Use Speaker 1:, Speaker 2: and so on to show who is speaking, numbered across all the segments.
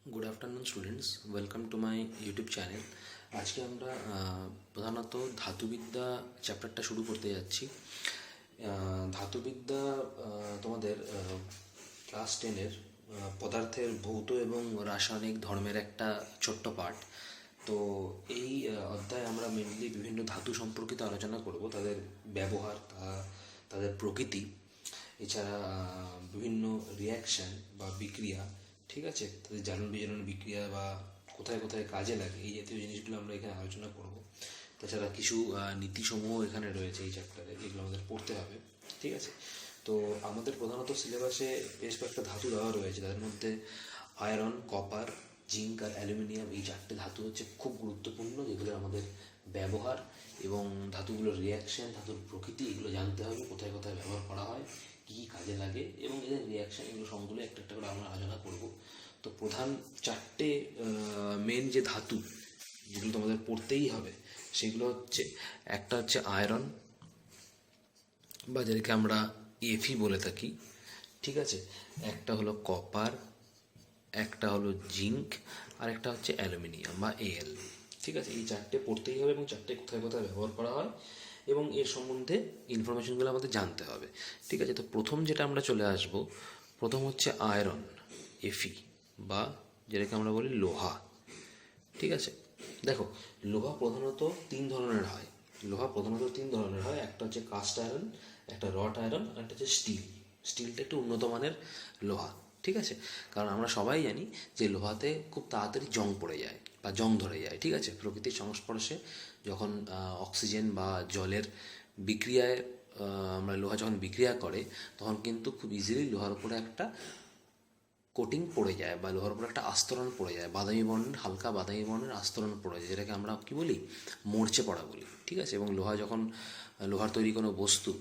Speaker 1: Good afternoon students, welcome to my YouTube channel. আজকে আমরা প্রধানত ধাতুবিদ্যা চ্যাপ্টারটা শুরু করতে যাচ্ছি। ধাতুবিদ্যা তোমাদের ক্লাস 10-এর পদার্থের ভৌত এবং রাসায়নিক ধর্মের একটা ছোট্ট পার্ট। তো এই অধ্যায়ে আমরা মেনলি বিভিন্ন ধাতু সম্পর্কিত আলোচনা করব, তাদের ব্যবহার, তাদের প্রকৃতি, এছাড়া বিভিন্ন রিয়াকশান বা বিক্রিয়া, ঠিক আছে, তাদের জ্বালন বিজারণ বিক্রিয়া বা কোথায় কোথায় কাজে লাগে, এই জাতীয় জিনিসগুলো আমরা এখানে আলোচনা করব। তাছাড়া কিছু নীতিসমূহ এখানে রয়েছে এই চ্যাপ্টারে, যেগুলো আমাদের পড়তে হবে, ঠিক আছে। তো আমাদের প্রধানত সিলেবাসে বেশ কয়েকটা ধাতু দেওয়া রয়েছে, তাদের মধ্যে আয়রন, কপার, জিঙ্ক আর অ্যালুমিনিয়াম, এই চারটে ধাতু হচ্ছে খুব গুরুত্বপূর্ণ, যেগুলোর আমাদের ব্যবহার এবং ধাতুগুলোর রিয়াকশান, ধাতুর প্রকৃতি, এগুলো জানতে হবে, কোথায় কোথায় ব্যবহার করা হয়, কী কী কাজে লাগে এবং এদের রিয়াকশান, এগুলো সবগুলো একটা একটা করে আমরা আলোচনা করব। তো প্রধান চারটে মেন যে ধাতু যেগুলো তোমাদের পড়তেই হবে, সেগুলো হচ্ছে, একটা হচ্ছে আয়রন বা যাদেরকে আমরা এফি বলে থাকি, ঠিক আছে, একটা হলো কপার, একটা হলো জিঙ্ক, আর একটা হচ্ছে অ্যালুমিনিয়াম বা এল, ঠিক আছে। এই চারটে পড়তেই হবে এবং চারটে কোথায় কোথায় ব্যবহার করা হয় এবং এর সম্বন্ধে ইনফরমেশনগুলো আমাদের জানতে হবে, ঠিক আছে। তো প্রথম যেটা আমরা চলে আসব, প্রথম হচ্ছে আয়রন, এফি বা যেটাকে আমরা বলি লোহা, ঠিক আছে। দেখো, লোহা প্রধানত তিন ধরনের হয়। একটা হচ্ছে কাস্ট আয়রন, একটা রট আয়রন, আর একটা হচ্ছে স্টিল। স্টিলটা একটু উন্নত মানের লোহা, ঠিক আছে। কারণ আমরা সবাই জানি যে লোহাতে খুব তাড়াতাড়ি জং পড়ে যায় বা জং ধরে যায়, ঠিক আছে। প্রকৃতির সংস্পর্শে যখন অক্সিজেন বা জলের বিক্রিয়ায় আমরা লোহা যখন বিক্রিয়া করে, তখন কিন্তু খুব ইজিলি লোহার উপরে একটা কোটিং পড়ে যায় বা লোহার উপর একটা আস্তরণ পড়ে যায়, বাদামি বর্ণের, হালকা বাদামি বর্ণের আস্তরণ পড়ে যায়, যেটাকে আমরা কী বলি, মরচে পড়া বলি, ঠিক আছে। এবং লোহার তৈরি কোনো বস্তু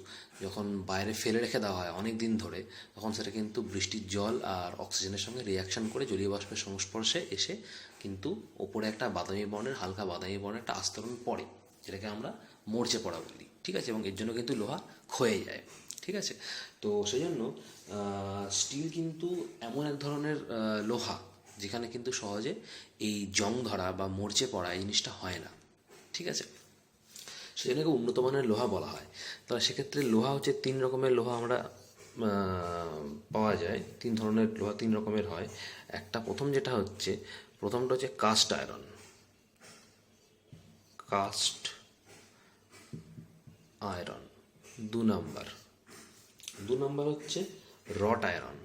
Speaker 1: যখন বাইরে ফেলে রেখে দেওয়া হয় অনেক দিন ধরে, তখন সেটা কিন্তু বৃষ্টির জল আর অক্সিজেনের সঙ্গে রিয়াকশান করে জলীয় বাষ্পের সংস্পর্শে এসে কিন্তু ওপরে একটা বাদামি বর্ণের, হালকা বাদামি বর্ণের একটা আস্তরণ পড়ে, যেটাকে আমরা মরচে পড়া বলি, ঠিক আছে। এবং এর জন্য কিন্তু লোহা ক্ষয়ে যায়, ঠিক আছে। তো সেই জন্য স্টিল কিন্তু এমন এক ধরনের লোহা, যেখানে কিন্তু সহজে এই জং ধরা বা মরচে পড়া এই জিনিসটা হয় না, ঠিক আছে। সেজন্য উন্নত মানের লোহা বলা হয়। তাহলে সেক্ষেত্রে লোহা হচ্ছে তিন রকমের লোহা আমরা পাওয়া যায়, তিন ধরনের লোহা তিন রকমের হয়। প্রথমটা হচ্ছে কাস্ট আয়রন, কাস্ট আয়রন। দু নাম্বার হচ্ছে রট আয়রন,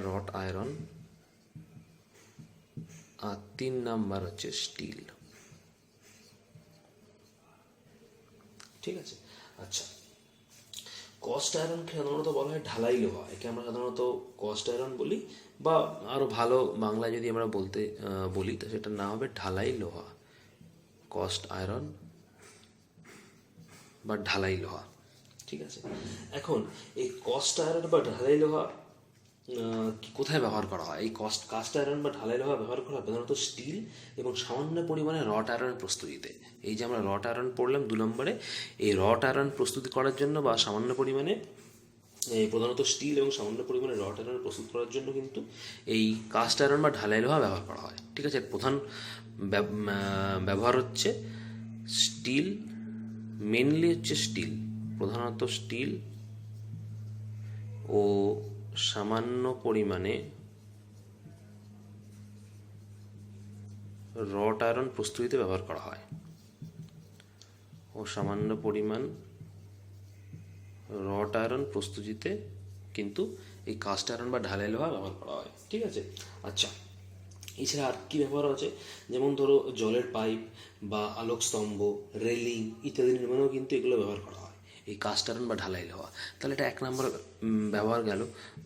Speaker 1: রট আয়রন। আর 3 নাম্বার হচ্ছে স্টিল, ঠিক আছে। আচ্ছা, কস্ট আয়রনকে সাধারণত বলা হয় ঢালাই লোহা, একে আমরা সাধারণত কস্ট আয়রন বলি, বা আরও ভালো বাংলায় যদি আমরা বলি, তো সেটার নাম হবে ঢালাই লোহা, কস্ট আয়রন বা ঢালাই লোহা, ঠিক আছে। এখন এই কস্ট আয়রন বা ঢালাই লোহা কোথায় ব্যবহার করা হয়? এই কাস্ট আয়রন বা ঢালাই লোহা ব্যবহার করা হয় প্রধানত স্টিল এবং সামান্য পরিমাণে রট আয়রন প্রস্তুতিতে। এই যে আমরা রট আয়রন পড়লাম 2 নম্বরে, এই রট আয়রন প্রস্তুতি করার জন্য বা সামান্য পরিমাণে প্রধানত স্টিল এবং সামান্য পরিমাণে রট আয়রন প্রস্তুত করার জন্য কিন্তু এই কাস্ট আয়রন বা ঢালাই লোহা ব্যবহার করা হয়, ঠিক আছে। প্রধান ব্যবহার হচ্ছে স্টিল, মেনলি হচ্ছে স্টিল, প্রধানত স্টিল ও সামান্য পরিমাণে রট আয়রন প্রস্তুতিতে ব্যবহার করা হয়, রট আয়রন প্রস্তুতিতে কিন্তু এই কাস্ট আয়রন বা ঢালাই লোহা ব্যবহার করা হয়, ঠিক আছে। আচ্ছা, এছাড়া আর কী ব্যবহার আছে? যেমন ধরো জলের পাইপ বা আলোকস্তম্ভ, রেলিং ইত্যাদি নির্মাণেও কিন্তু এগুলো ব্যবহার করা হয়, এই কাস্ট আয়রন বা ঢালাই লোহা। তাহলে এটা 1 নম্বর ব্যবহার গেল।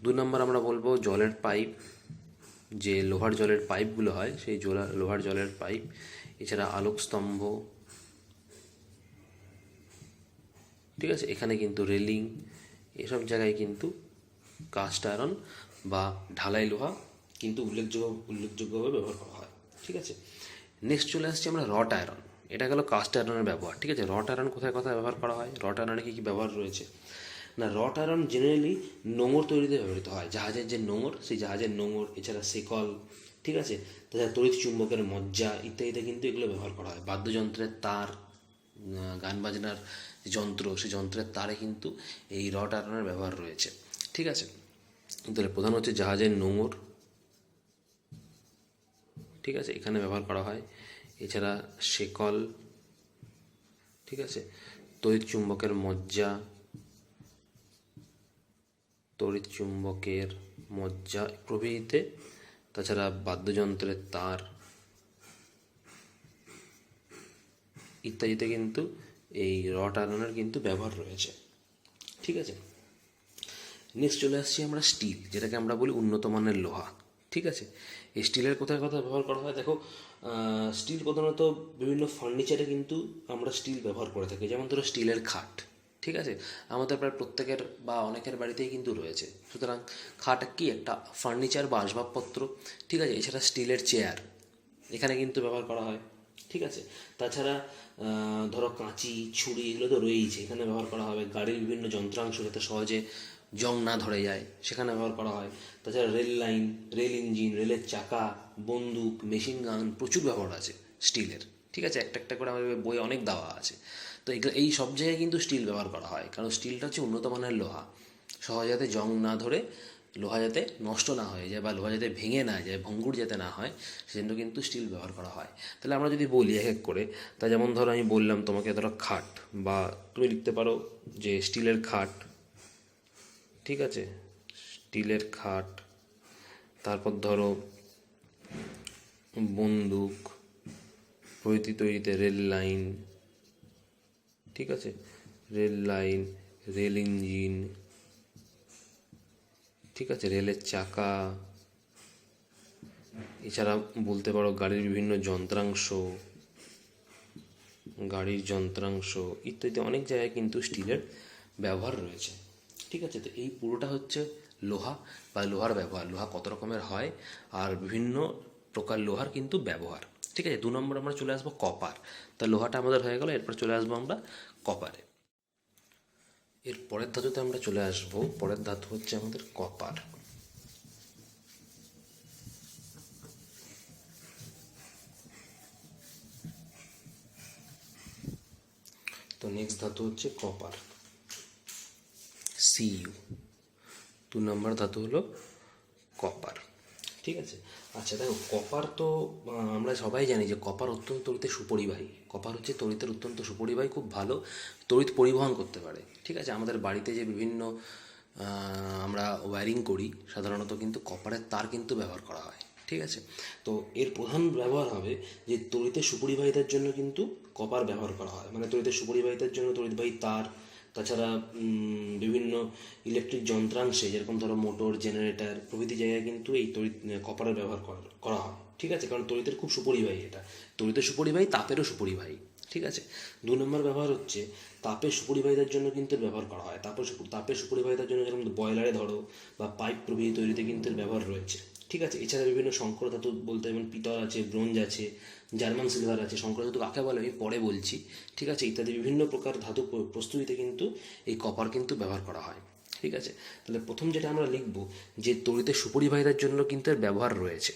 Speaker 1: 2 নম্বর আমরা বলবো জলের পাইপ, যে লোহার জলের পাইপগুলো হয়, সেই লোহার জলের পাইপ। এছাড়া আলোকস্তম্ভ, ঠিক আছে। এখানে কিন্তু রেলিং, এসব জায়গায় কিন্তু কাস্ট আয়রন বা ঢালাই লোহা কিন্তু উল্লেখযোগ্যভাবে ব্যবহার করা হয়, ঠিক আছে। নেক্সট চলে আসছে আমরা রট আয়রন। এটা গেল কাস্ট আয়রনের ব্যবহার, ঠিক আছে। রট আয়রন কোথায় কোথায় ব্যবহার করা হয়, রট আয়রনে কী কী ব্যবহার রয়েছে? না, রড আয়রন জেনারেলি নোঙর তৈরিতে ব্যবহৃত হয়। জাহাজের যে নোঙর, সেই জাহাজের নোঙর, এছাড়া শেকল, ঠিক আছে, তাছাড়া তড়িৎ চুম্বকের মজ্জা ইত্যাদিতে কিন্তু এগুলো ব্যবহার করা হয়। বাদ্যযন্ত্রের তার, গান বাজনার যে যন্ত্র, সেই যন্ত্রের তারে কিন্তু এই রড আয়রনের ব্যবহার রয়েছে, ঠিক আছে। তাহলে প্রধান হচ্ছে জাহাজের নোঙর, ঠিক আছে, এখানে ব্যবহার করা হয়। এছাড়া শেকল, ঠিক আছে, তড়িৎ চুম্বকের মজ্জা, তড়িৎ চুম্বকের মজ্জা প্রভৃতিতে, তাছাড়া বাদ্যযন্ত্রের তার ইত্যাদিতে কিন্তু এই রড আয়রনের কিন্তু ব্যবহার রয়েছে, ঠিক আছে। নেক্সট চলে আসছি আমরা স্টিল, যেটাকে আমরা বলি উন্নত মানের লোহা, ঠিক আছে। এই স্টিলের কোথায় কোথায় ব্যবহার করা হয় দেখো, স্টিল প্রধানত বিভিন্ন ফার্নিচারে কিন্তু আমরা স্টিল ব্যবহার করে থাকি। যেমন ধরো স্টিলের খাট, ঠিক আছে, আমাদের প্রায় প্রত্যেকের বা অনেকের বাড়িতেই কিন্তু রয়েছে। সুতরাং খাট কি একটা ফার্নিচার বা আসবাবপত্র, ঠিক আছে। এছাড়া স্টিলের চেয়ার এখানে কিন্তু ব্যবহার করা হয়, ঠিক আছে। তাছাড়া ধরো কাঁচি, ছুরি, এগুলো তো রয়েইছে, এখানে ব্যবহার করা হবে। গাড়ির বিভিন্ন যন্ত্রাংশ যাতে সহজে জং না ধরে যায়, সেখানে ব্যবহার করা হয়। তাছাড়া রেল লাইন, রেল ইঞ্জিন, রেলের চাকা, বন্দুক, মেশিন গান, প্রচুর ব্যবহার আছে স্টিলের, ঠিক আছে। একটা একটা করে আমাদের বইয়ে অনেক দেওয়া আছে। তো এগুলো এই সব জায়গায় কিন্তু স্টিল ব্যবহার করা হয়, কারণ স্টিলটা হচ্ছে উন্নত মানের লোহা। সহজে যাতে জং না ধরে, লোহা যাতে নষ্ট না হয়ে যায় বা লোহা যাতে ভেঙে না যায়, ভঙ্গুর যাতে না হয়, সেজন্য কিন্তু স্টিল ব্যবহার করা হয়। তাহলে আমরা যদি বলি এক এক করে, তা যেমন ধরো আমি বললাম তোমাকে, ধরো খাট, বা তুমি লিখতে পারো যে স্টিলের খাট, ঠিক আছে, স্টিলের খাট। তারপর ধরো বন্দুক প্রভৃতি তৈরিতে রেল লাইন, ঠিক আছে, রেল লাইন, রেল ইঞ্জিন, ঠিক আছে, রেলের চাকা। এছাড়া বলতে পারো গাড়ির বিভিন্ন যন্ত্রাংশ, গাড়ির যন্ত্রাংশ ইত্যাদি অনেক জায়গায় কিন্তু স্টিলের ব্যবহার রয়েছে, ঠিক আছে। তো এই পুরোটা হচ্ছে লোহা বা লোহার ব্যবহার, লোহা কত রকমের হয় আর বিভিন্ন প্রকার লোহার কিন্তু ব্যবহার, ঠিক আছে। 2 নম্বর আমরা চলে আসবো কপার। তা লোহাটা আমাদের হয়ে গেল, এরপর চলে আসবো আমরা কপারে। এর পরের ধাতুতে আমরা চলে আসবো, পরের ধাতু হচ্ছে আমাদের কপার। তো নেক্সট ধাতু হচ্ছে কপার, সিইউ। 2 নম্বর ধাতু হলো কপার, ঠিক আছে। আচ্ছা দেখো, কপার তো আমরা সবাই জানি যে কপার অত্যন্ত তড়িতে সুপরিবাহী। কপার হচ্ছে তড়িতের অত্যন্ত সুপরিবাহী, খুব ভালো তড়িৎ পরিবহন করতে পারে, ঠিক আছে। আমাদের বাড়িতে যে বিভিন্ন আমরা ওয়্যারিং করি, সাধারণত কিন্তু কপারের তার কিন্তু ব্যবহার করা হয়, ঠিক আছে। তো এর প্রধান ব্যবহার হবে যে তড়িতের সুপরিবাহিতার জন্য কিন্তু কপার ব্যবহার করা হয়, মানে তড়িতের সুপরিবাহিতার জন্য তড়িৎবাহী তার। তাছাড়া বিভিন্ন ইলেকট্রিক যন্ত্রাংশে, যেরকম ধরো মোটর, জেনারেটর প্রভৃতি জায়গায় কিন্তু এই তড়িৎ কপারের ব্যবহার করা হয়, ঠিক আছে, কারণ তড়িতের খুব সুপরিবাহী এটা। তড়িতের সুপরিবাহী, তাপেরও সুপরিবাহী, ঠিক আছে। 2 নম্বর ব্যবহার হচ্ছে তাপের সুপরিবাহিতার জন্য কিন্তু ব্যবহার করা হয়। তাপের সুপরিবাহিতার জন্য যেরকম বয়লারে ধরো বা পাইপ প্রভৃতি তৈরিতে কিন্তু এর ব্যবহার রয়েছে, ঠিক আছে। এছাড়া বিভিন্ন সংকর ধাতু বলতে যেমন পিতল আছে, ব্রোঞ্জ আছে, জার্মান সিলভার আছে। সংকর ধাতু কাকে বলে আমি পরে বলছি, ঠিক আছে। ইত্যাদি বিভিন্ন প্রকার ধাতু প্রস্তুতিতে কিন্তু এই কপার কিন্তু ব্যবহার করা হয়, ঠিক আছে। তাহলে প্রথম যেটা আমরা লিখব যে তড়িতের সুপরিবাহিতার জন্য কিন্তু এর ব্যবহার রয়েছে।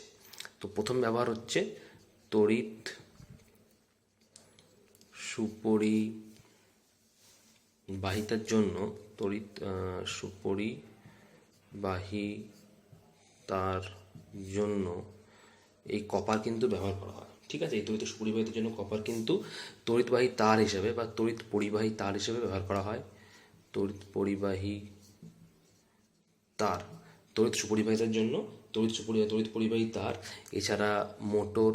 Speaker 1: তো প্রথম ব্যবহার হচ্ছে তড়িৎ সুপরিবাহিতার জন্য, তড়িৎ সুপরিবাহিতার জন্য এই কপার কিন্তু ব্যবহার করা হয়, ঠিক আছে। এই তড়িৎ সুপরিবাহিতার জন্য কপার কিন্তু তড়িৎবাহী তার হিসেবে বা তড়িৎ পরিবাহী তার হিসেবে ব্যবহার করা হয়। তড়িৎ পরিবাহী তার, তড়িৎ সুপরিবাহিতার জন্য তড়িৎ পরিবাহী তার। এছাড়া মোটর,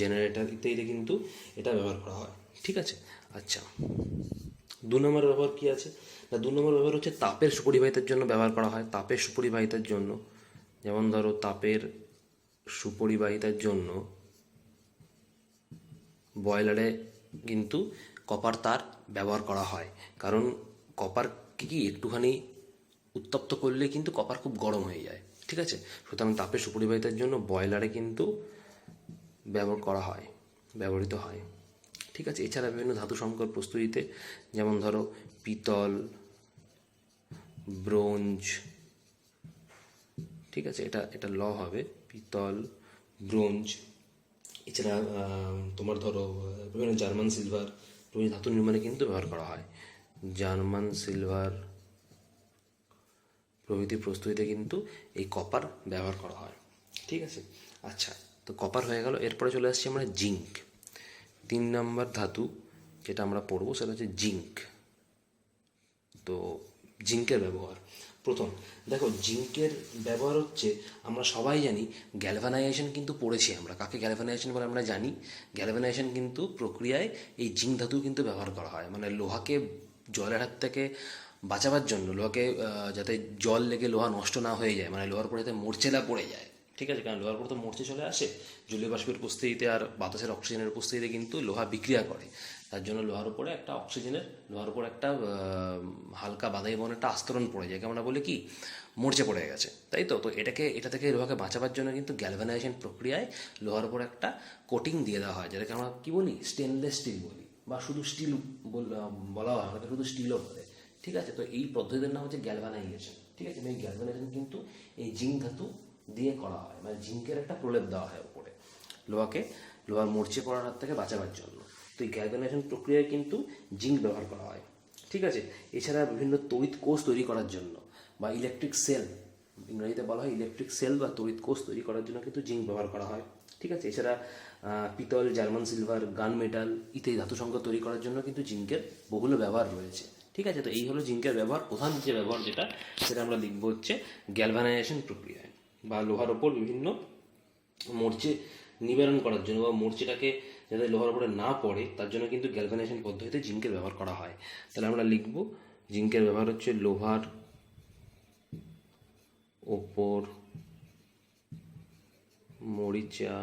Speaker 1: জেনারেটর ইত্যাদিতে কিন্তু এটা ব্যবহার করা হয়, ঠিক আছে। আচ্ছা, 2 নম্বর ব্যবহার কি আছে না, 2 নম্বর ব্যবহার হচ্ছে তাপের সুপরিবাহিতার জন্য ব্যবহার করা হয়। তাপের সুপরিবাহিতার জন্য, যেমন ধরো তাপের সুপরিবাহিতার জন্য বয়লারে কিন্তু কপার তার ব্যবহার করা হয়, কারণ কপার কি একটুখানি উত্তপ্ত করলে কিন্তু কপার খুব গরম হয়ে যায়, ঠিক আছে। সুতরাং তাপের সুপরিবাহিতার জন্য বয়লারে কিন্তু ব্যবহার করা হয়, ব্যবহৃত হয়। ঠিক আছে, এছাড়া বিভিন্ন ধাতু সংকর প্রস্তুতিতে, যেমন ধরো পিতল, ব্রোঞ্জ, ঠিক আছে, এটা এটা ল হবে, পিতল, ব্রোঞ্জ। এছাড়া তোমার ধরো বিভিন্ন জার্মান সিলভার প্রভৃতি ধাতু নির্মাণে কিন্তু ব্যবহার করা হয়। জার্মান সিলভার প্রভৃতি প্রস্তুতিতে কিন্তু এই কপার ব্যবহার করা হয়। ঠিক আছে, আচ্ছা, তো কপার হয়ে গেল। এরপরে চলে আসছি আমরা জিঙ্ক। 3 নম্বর ধাতু যেটা আমরা পড়বো সেটা হচ্ছে জিঙ্ক। তো জিঙ্কের ব্যবহার প্রথম দেখো, জিঙ্কের ব্যবহার হচ্ছে, আমরা সবাই জানি গ্যালভানাইজেশন কিন্তু পড়েছি আমরা। কাকে গ্যালভানাইজেশন বলে আমরা জানি। গ্যালভানাইজেশন কিন্তু প্রক্রিয়ায় এই জিঙ্ক ধাতু কিন্তু ব্যবহার করা হয়, মানে লোহাকে জলের হাত থেকে বাঁচাবার জন্য, লোহাকে যাতে জল লেগে লোহা নষ্ট না হয়ে যায়, মানে লোহার উপরে যাতে মরচে না পড়ে যায়। ঠিক আছে, কারণ লোহার উপর তো মরচে চলে আসে জলীয় বাষ্পের উপস্থিতিতে আর বাতাসের অক্সিজেনের উপস্থিতিতে কিন্তু লোহা বিক্রিয়া করে। তার জন্য লোহার উপরে একটা লোহার উপর একটা হালকা বাদামি বর্ণের একটা আস্তরণ পড়ে যায়, আমরা বলি কি মরচে পড়ে গেছে, তাই তো। তো এটা থেকে লোহাকে বাঁচাবার জন্য কিন্তু গ্যালভানাইজেশন প্রক্রিয়ায় লোহার উপর একটা কোটিং দিয়ে দেওয়া হয়, যেটাকে আমরা কি বলি স্টেনলেস স্টিল বলি, বা শুধু স্টিল বলা হয়, আমাদের শুধু স্টিলও বলে। ঠিক আছে, তো এই পদ্ধতির নাম হচ্ছে গ্যালভানাইজেশন। ঠিক আছে, এই গ্যালভানাইজেশন কিন্তু এই জিঙ্ক ধাতু দিয়ে করা হয়, মানে জিঙ্কের একটা প্রলেপ দেওয়া হয় উপরে লোহার মরচে পড়ার হাত থেকে বাঁচাবার জন্য। তো এই গ্যালভানাইজেশন প্রক্রিয়ায় কিন্তু জিঙ্ক ব্যবহার করা হয়। ঠিক আছে, এছাড়া বিভিন্ন তড়িৎ কোষ তৈরি করার জন্য, বা ইলেকট্রিক সেল, ইংরেজিতে বলা হয় ইলেকট্রিক সেল বা তড়িৎ কোষ তৈরি করার জন্য কিন্তু জিঙ্ক ব্যবহার করা হয়। ঠিক আছে, এছাড়া পিতল, জার্মান সিলভার, গান মেটাল ইত্যাদি ধাতু সংকর তৈরি করার জন্য কিন্তু জিঙ্কের বহুল ব্যবহার রয়েছে। ঠিক আছে, তো এই হলো জিঙ্কের ব্যবহার। প্রধান যে ব্যবহার সেটা আমরা লিখবো হচ্ছে গ্যালভানাইজেশন প্রক্রিয়ায়, বা লোহার ওপর বিভিন্ন মরচে নিবারণ করার জন্য, বা মরচেটাকে যাতে লোহার উপরে না পড়ে তার জন্য কিন্তু গ্যালভানাইজেশন পদ্ধতিতে জিঙ্কের ব্যবহার করা হয়। তাহলে আমরা লিখব জিঙ্কের ব্যবহার হচ্ছে লোহার ওপর মরিচা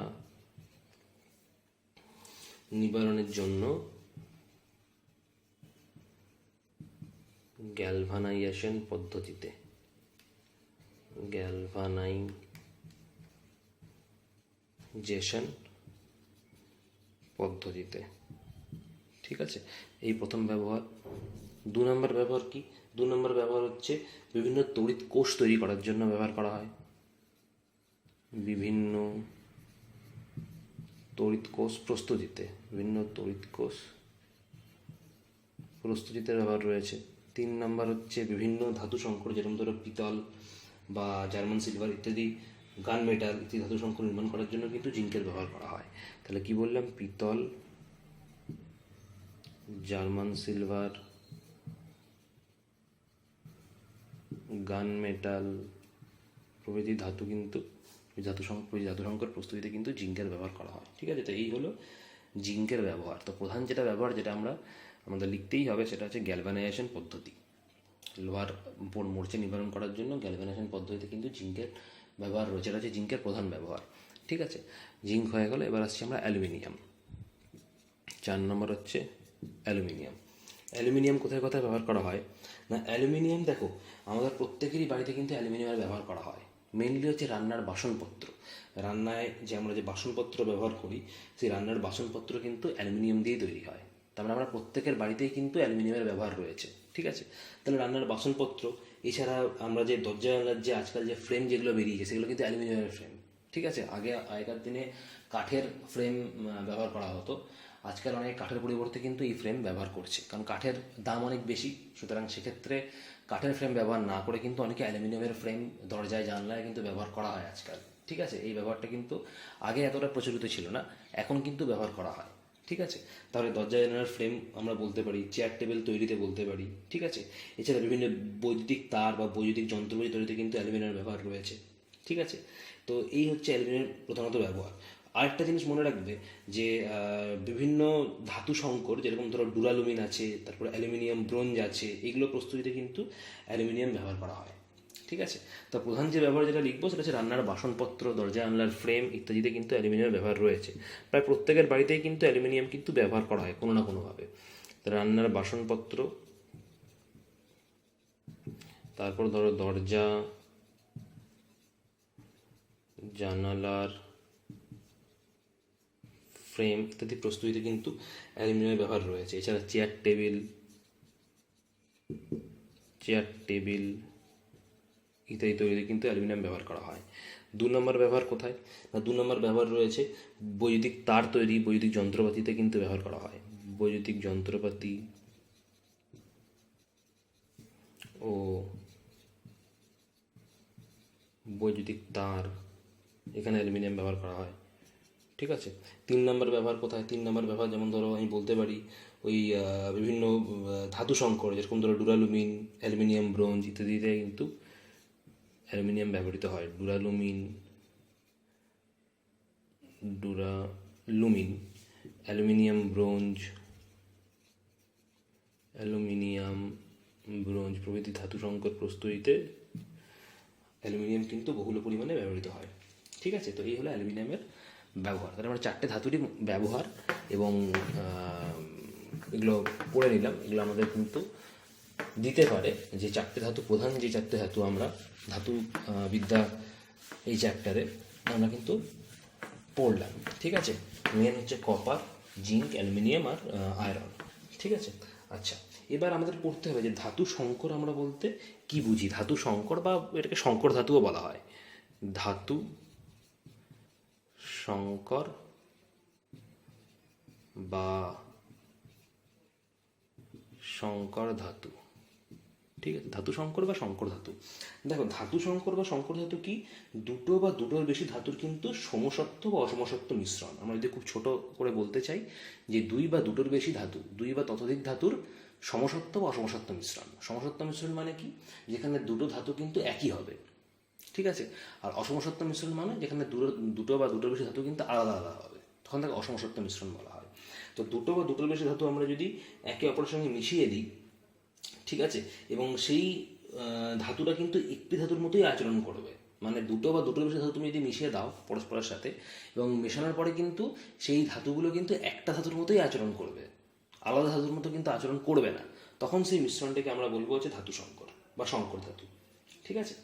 Speaker 1: নিবারণের জন্য গ্যালভানাইজেশন পদ্ধতিতে ঠিক আছে, এই প্রথম ব্যবহার। 2 নম্বর ব্যবহার কি? 2 নম্বর ব্যবহার হচ্ছে বিভিন্ন তড়িৎ কোষ তৈরি করার জন্য ব্যবহার করা হয়। বিভিন্ন তড়িৎ কোষ প্রস্তুতিতে ব্যবহার রয়েছে। 3 নম্বর হচ্ছে বিভিন্ন ধাতু সংকর, যেরকম ধরো পিতল বা জার্মান সিলভার ইত্যাদি, গান মেটাল ইত্যাদি ধাতু সংকর নির্মাণ করার জন্য কিন্তু জিঙ্কের ব্যবহার করা হয়। তাহলে কি বললাম? পিতল, জার্মান সিলভার, গান মেটাল প্রভৃতি ধাতু কিন্তু ধাতু সংকর প্রস্তুতিতে কিন্তু জিঙ্কের ব্যবহার করা হয়। ঠিক আছে, তো এই হলো জিঙ্কের ব্যবহার। তো প্রধান যেটা ব্যবহার, যেটা আমাদের লিখতেই হবে, সেটা হচ্ছে গ্যালভানাইজেশন পদ্ধতি। লোহার উপর মরচে নিবারণ করার জন্য গ্যালভানাইজেশন পদ্ধতিতে কিন্তু জিঙ্কের ব্যবহার রয়েছে, এটা হচ্ছে জিঙ্কের প্রধান ব্যবহার। ঠিক আছে, জিঙ্ক হয়ে গেল। এবার আসছি আমরা অ্যালুমিনিয়াম। 4 নম্বর হচ্ছে অ্যালুমিনিয়াম কোথায় কোথায় ব্যবহার করা হয় না? অ্যালুমিনিয়াম দেখো, আমাদের প্রত্যেকেরই বাড়িতে কিন্তু অ্যালুমিনিয়ামের ব্যবহার করা হয়। মেনলি হচ্ছে রান্নার বাসনপত্র, রান্নায় যে আমরা যে বাসনপত্র ব্যবহার করি, সেই রান্নার বাসনপত্র কিন্তু অ্যালুমিনিয়াম দিয়ে তৈরি হয়। তার মানে আমরা প্রত্যেকের বাড়িতেই কিন্তু অ্যালুমিনিয়ামের ব্যবহার রয়েছে। ঠিক আছে, তাহলে রান্নার বাসনপত্র, এছাড়া আমরা যে দরজা জানলার যে আজকাল যে ফ্রেম যেগুলো বেরিয়েছে, সেগুলো কিন্তু অ্যালুমিনিয়ামের ফ্রেম। ঠিক আছে, আগেকার দিনে কাঠের ফ্রেম ব্যবহার করা হতো, আজকাল অনেক কাঠের পরিবর্তে কিন্তু এই ফ্রেম ব্যবহার করছে, কারণ কাঠের দাম অনেক বেশি। সুতরাং সেক্ষেত্রে কাঠের ফ্রেম ব্যবহার না করে কিন্তু অনেকে অ্যালুমিনিয়ামের ফ্রেম দরজায় জানলায় কিন্তু ব্যবহার করা হয় আজকাল। ঠিক আছে, এই ব্যবহারটা কিন্তু আগে এতটা প্রচলিত ছিল না, এখন কিন্তু ব্যবহার করা হয়। ঠিক আছে, তাহলে দরজা জানালার ফ্রেম আমরা বলতে পারি, চেয়ার টেবিল তৈরিতে বলতে পারি। ঠিক আছে, এছাড়া বিভিন্ন বৈদ্যুতিক তার বা বৈদ্যুতিক যন্ত্রপাতি তৈরিতে কিন্তু অ্যালুমিনিয়ামের ব্যবহার রয়েছে। ঠিক আছে, তো এই হচ্ছে অ্যালুমিনিয়ামের প্রধানত ব্যবহার। আরেকটা জিনিস মনে রাখবে যে বিভিন্ন ধাতু সংকর, যেরকম ধরো ডুরালুমিন আছে, তারপরে অ্যালুমিনিয়াম ব্রোঞ্জ আছে, এইগুলো প্রস্তুতিতে কিন্তু অ্যালুমিনিয়াম ব্যবহার করা হয়। ঠিক আছে, তো প্রধান যে ব্যবহার যেটা লিখবো সেটা হচ্ছে রান্নার বাসনপত্র, দরজা জানলার ফ্রেম ইত্যাদিতে কিন্তু অ্যালুমিনিয়ামের ব্যবহার রয়েছে। প্রায় প্রত্যেকের বাড়িতেই কিন্তু অ্যালুমিনিয়াম কিন্তু ব্যবহার করা হয় কোনো না কোনোভাবে। রান্নার বাসনপত্র, তারপর ধরো দরজা জানালার ফ্রেম ইত্যাদি প্রস্তুতিতে কিন্তু অ্যালুমিনিয়ামের ব্যবহার রয়েছে। এছাড়া চেয়ার টেবিল ইত্যাদি তৈরিতে কিন্তু অ্যালুমিনিয়াম ব্যবহার করা হয়। 2 নম্বর ব্যবহার কোথায়? না, 2 নম্বর ব্যবহার রয়েছে বৈদ্যুতিক তার তৈরি, বৈদ্যুতিক যন্ত্রপাতিতে কিন্তু ব্যবহার করা হয়। বৈদ্যুতিক যন্ত্রপাতি ও বৈদ্যুতিক তার, এখানে অ্যালুমিনিয়াম ব্যবহার করা হয়। ঠিক আছে। 3 নম্বর ব্যবহার কোথায়? 3 নম্বর ব্যবহার যেমন ধরো আমি বলতে পারি ওই বিভিন্ন ধাতু সংকর, যেরকম ধরো ডুরালুমিন, অ্যালুমিনিয়াম, ব্রোঞ্জ ইত্যাদিতে কিন্তু অ্যালুমিনিয়াম ব্যবহৃত হয়। ডুরালুমিন, অ্যালুমিনিয়াম, ব্রোঞ্জ প্রভৃতি ধাতু সংকর প্রস্তুতিতে অ্যালুমিনিয়াম কিন্তু বহুল পরিমাণে ব্যবহৃত হয়। ঠিক আছে। তো এই হলো অ্যালুমিনিয়ামের ব্যবহার। তাহলে আমরা 4টে ধাতুরই ব্যবহার এবং এগুলো পড়ে নিলাম। এগুলো আমাদের কিন্তু দিতে পারে যে 4টে ধাতু, প্রধান যে 4টে ধাতু আমরা ধাতু বিদ্যা এই চ্যাপ্টারে আমরা কিন্তু পড়লাম। ঠিক আছে। মেন হচ্ছে কপার, জিঙ্ক, অ্যালুমিনিয়াম আর আয়রন। ঠিক আছে। আচ্ছা, এবার আমাদের পড়তে হবে যে ধাতু সংকর আমরা বলতে কি বুঝি। ধাতু সংকর বা এটাকে সংকর ধাতুও বলা হয়। ধাতু সংকর বা সংকর ধাতু। ঠিক আছে। ধাতু সংকর বা সংকর ধাতু। দেখো, ধাতু সংকর বা সংকর ধাতু কি? দুটো বা দুটোর বেশি ধাতুর কিন্তু সমসত্ব বা অসমসত্ব মিশ্রণ। আমরা যদি খুব ছোট করে বলতে চাই যে 2 বা দুটোর বেশি ধাতু, 2 বা ততোধিক ধাতুর সমসত্ব বা অসমসত্ব মিশ্রণ। সমসত্ব মিশ্রণ মানে কি? যেখানে দুটো ধাতু কিন্তু একই হবে। ঠিক আছে। আর অসমসত্ব মিশ্রণ মানে যেখানে দুটো বা দুটোর বেশি ধাতু কিন্তু আলাদা আলাদা হবে, তখন তাকে অসমসত্ব মিশ্রণ বলা হয়। তো দুটো বা দুটোর বেশি ধাতু আমরা যদি একে অপরের সঙ্গে মিশিয়ে দিই, ঠিক আছে, এবং সেই ধাতুটা কিন্তু একটি ধাতুর মতোই আচরণ করবে। মানে দুটো বা দুটোর বেশি ধাতু তুমি যদি মিশিয়ে দাও পরস্পরের সাথে, এবং মেশানোর পরে কিন্তু সেই ধাতুগুলো কিন্তু একটা ধাতুর মতোই আচরণ করবে, আলাদা ধাতুর মতো কিন্তু আচরণ করবে না। তখন সেই মিশ্রণটাকে আমরা বলবো হচ্ছে ধাতু সংকর বা সংকর ধাতু। ঠিক আছে।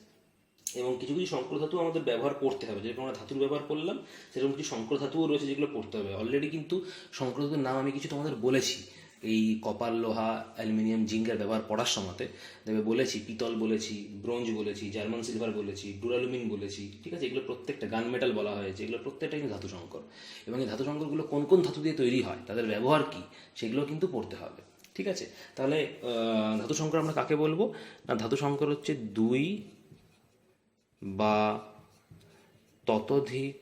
Speaker 1: এবং কিছু কিছু সংকর ধাতু আমাদের ব্যবহার করতে হবে, যেরকম আমরা ধাতুর ব্যবহার করলাম, সেরকম কিছু সংকর ধাতুও রয়েছে যেগুলো পড়তে হবে। অলরেডি কিন্তু সংকর ধাতুর নাম আমি কিছু তোমাদের বলেছি এই কপার, লোহা, অ্যালুমিনিয়াম, জিঙ্কের ব্যবহার পড়ার সময়তে দেবে বলেছি। পিতল বলেছি, ব্রোঞ্জ বলেছি, জার্মান সিলভার বলেছি, ডুরালুমিন বলেছি। ঠিক আছে। এগুলো প্রত্যেকটা গান মেটাল বলা হয়েছে, এগুলো প্রত্যেকটা কিন্তু ধাতু সংকর। এবং এই ধাতু সংকরগুলো কোন কোন ধাতু দিয়ে তৈরি হয়, তাদের ব্যবহার কী, সেগুলো কিন্তু পড়তে হবে। ঠিক আছে। তাহলে ধাতু সংকর আমরা কাকে বলবো? না, ধাতু সংকর হচ্ছে 2 বা ততোধিক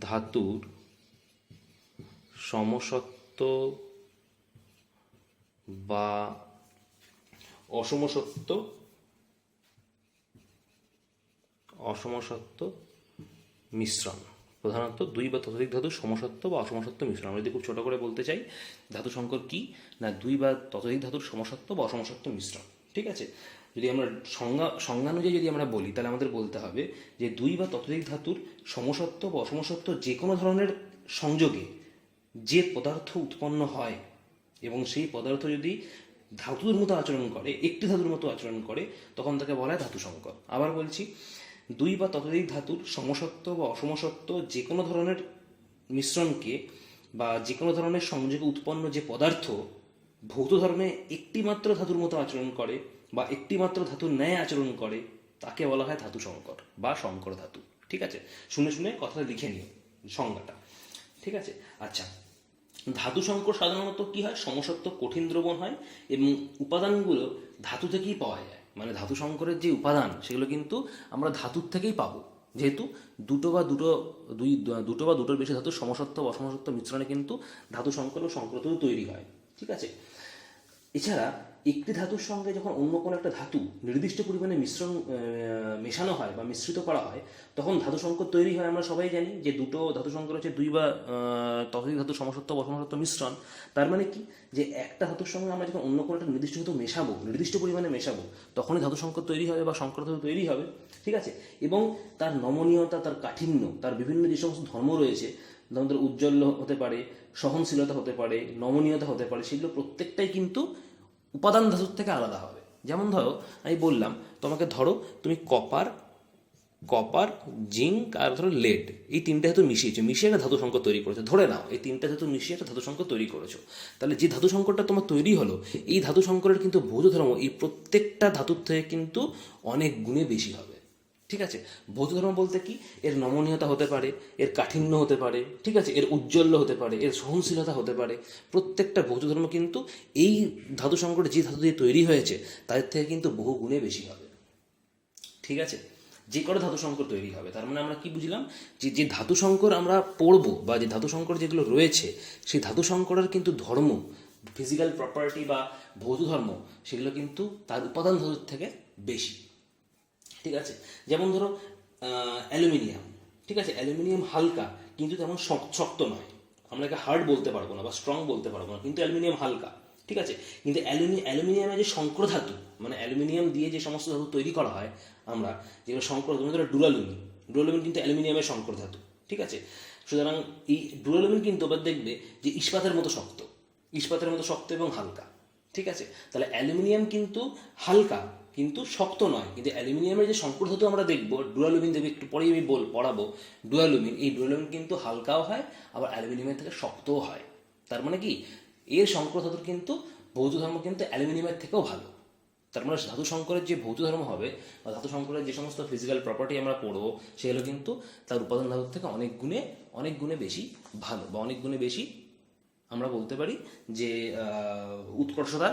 Speaker 1: ধাতুর সমসত্ব বা অসমসত্ব মিশ্রণ। প্রধানত 2 বা ততোধিক ধাতুর সমসত্ব বা অসমসত্ব মিশ্রণ। আমরা যদি খুব ছোট করে বলতে চাই ধাতু সংকর কি, না 2 বা ততোধিক ধাতুর সমসত্ব বা অসমসত্ব মিশ্রণ। ঠিক আছে। যদি আমরা সংজ্ঞানুযায়ী যদি আমরা বলি, তাহলে আমাদের বলতে হবে যে 2 বা ততোধিক ধাতুর সমসত্ব বা অসমসত্ব যে কোনো ধরনের সংযোগে যে পদার্থ উৎপন্ন হয় এবং সেই পদার্থ যদি ধাতুর মতো আচরণ করে, একটি ধাতুর মতো আচরণ করে, তখন তাকে বলা হয় ধাতু সংকর। আবার বলছি, 2 বা ততোধিক ধাতুর সমসত্ব বা অসমসত্ব যে কোনো ধরনের মিশ্রণকে বা যে কোনো ধরনের সংযোগে উৎপন্ন যে পদার্থ ভৌত ধর্মে একটি মাত্র ধাতুর মতো আচরণ করে বা একটি মাত্র ধাতুর ন্যায় আচরণ করে, তাকে বলা হয় ধাতু সংকর বা সংকর ধাতু। ঠিক আছে। শুনে শুনে কথাটা লিখে নিও সংজ্ঞাটা। ঠিক আছে। আচ্ছা, ধাতু সংকর সাধারণত কি হয়? সমসত্ব কঠিন দ্রবণ হয় এবং উপাদানগুলো ধাতু থেকেই পাওয়া যায়। মানে ধাতু সংকরের যে উপাদান, সেগুলো কিন্তু আমরা ধাতুর থেকেই পাবো, যেহেতু দুটো বা দুটোর বেশি ধাতুর সমসত্ব বা অসমসত্ব মিশ্রণে কিন্তু ধাতু সংকর ও সংকর ধাতু তৈরি হয়। ঠিক আছে। এছাড়া একটি ধাতুর সঙ্গে যখন অন্য কোনো একটা ধাতু নির্দিষ্ট পরিমাণে মেশানো হয় বা মিশ্রিত করা হয়, তখন ধাতু সংকর তৈরি হয়। আমরা সবাই জানি যে দুটো ধাতু সংকর হচ্ছে 2 বা ততোধিক ধাতুর সমসত্ব বা অসমসত্ব মিশ্রণ। তার মানে কি, যে একটা ধাতুর সঙ্গে আমরা যখন অন্য কোনো একটা নির্দিষ্ট ধাতু মেশাবো, নির্দিষ্ট পরিমাণে মেশাবো, তখনই ধাতু সংকর তৈরি হবে বা সংকর ধাতু তৈরি হবে। ঠিক আছে। এবং তার নমনীয়তা, তার কাঠিন্য, তার বিভিন্ন যে সমস্ত ধর্ম রয়েছে, আমাদের উজ্জ্বল হতে পারে, সহনশীলতা হতে পারে, নমনীয়তা হতে পারে, সেগুলো প্রত্যেকটাই কিন্তু উপাদান ধাতুর থেকে আলাদা হবে। যেমন ধরো আমি বললাম তোমাকে, ধরো তুমি কপার কপার, জিঙ্ক আর ধরো লেড, এই তিনটে ধাতু মিশিয়ে একটা ধাতু সংকর তৈরি করেছো। ধরে নাও এই তিনটে ধাতু মিশিয়ে একটা ধাতু সংকর তৈরি করেছো, তাহলে যে ধাতু সংকরটা তোমার তৈরি হলো, এই ধাতু সংকরের কিন্তু ভৌত ধর্ম এই প্রত্যেকটা ধাতুর থেকে কিন্তু অনেক গুণে বেশি হবে। ঠিক আছে, ভৌত ধর্ম বলতে কি, এর নমনীয়তা হতে পারে, এর কাঠিন্য হতে পারে, ঠিক আছে, এর উজ্জ্বল্য হতে পারে, এর সহনশীলতা হতে পারে। প্রত্যেকটা ভৌত ধর্ম কিন্তু এই ধাতু সংকর যে ধাতু দিয়ে তৈরি হয়েছে তাদের থেকে কিন্তু বহু গুণে বেশি হবে। ঠিক আছে, যে কটা ধাতু সংকর তৈরি হবে, তার মানে আমরা কি বুঝলাম, যে যে ধাতু সংকর আমরা পড়বো বা যে ধাতু সংকর যেগুলো রয়েছে, সেই ধাতু সংকরের কিন্তু ধর্ম, ফিজিক্যাল প্রপার্টি বা ভৌত ধর্ম, সেগুলো কিন্তু তার উপাদান ধাতুর থেকে বেশি। ঠিক আছে, যেমন ধরো অ্যালুমিনিয়াম। ঠিক আছে, অ্যালুমিনিয়াম হালকা কিন্তু তেমন শক্ত নয়, আমরা একে হার্ড বলতে পারবো না বা স্ট্রং বলতে পারবো না, কিন্তু অ্যালুমিনিয়াম হালকা। ঠিক আছে, কিন্তু অ্যালুমিনিয়ামের যে শঙ্কর ধাতু, মানে অ্যালুমিনিয়াম দিয়ে যে সমস্ত ধাতু তৈরি করা হয় আমরা, যেগুলো শঙ্কর ধাতু, ধরো ডুরালুমিন কিন্তু অ্যালুমিনিয়ামের শঙ্কর ধাতু। ঠিক আছে, সুতরাং এই ডুরালুমিন কিন্তু আবার দেখবে যে ইস্পাতের মতো শক্ত এবং হালকা। ঠিক আছে, তাহলে অ্যালুমিনিয়াম কিন্তু হালকা কিন্তু শক্ত নয়, কিন্তু অ্যালুমিনিয়ামের যে শঙ্কর ধাতু আমরা দেখবো, ডুরালুমিন দেখবে, একটু পরেই আমি পড়াবো ডুরালুমিন, এই ডুরালুমিন কিন্তু হালকাও হয় আবার অ্যালুমিনিয়ামের থেকে শক্তও হয়। তার মানে কি, এর শঙ্কর ধাতুর কিন্তু ভৌত ধর্ম কিন্তু অ্যালুমিনিয়ামের থেকেও ভালো। তার মানে ধাতু সংকরের যে ভৌত ধর্ম হবে বা ধাতু সংকরের যে সমস্ত ফিজিক্যাল প্রপার্টি আমরা পড়বো, সেগুলো কিন্তু তার উপাদান ধাতুর থেকে অনেক গুণে বেশি ভালো, বা অনেক গুণে বেশি আমরা বলতে পারি যে উৎকর্ষতা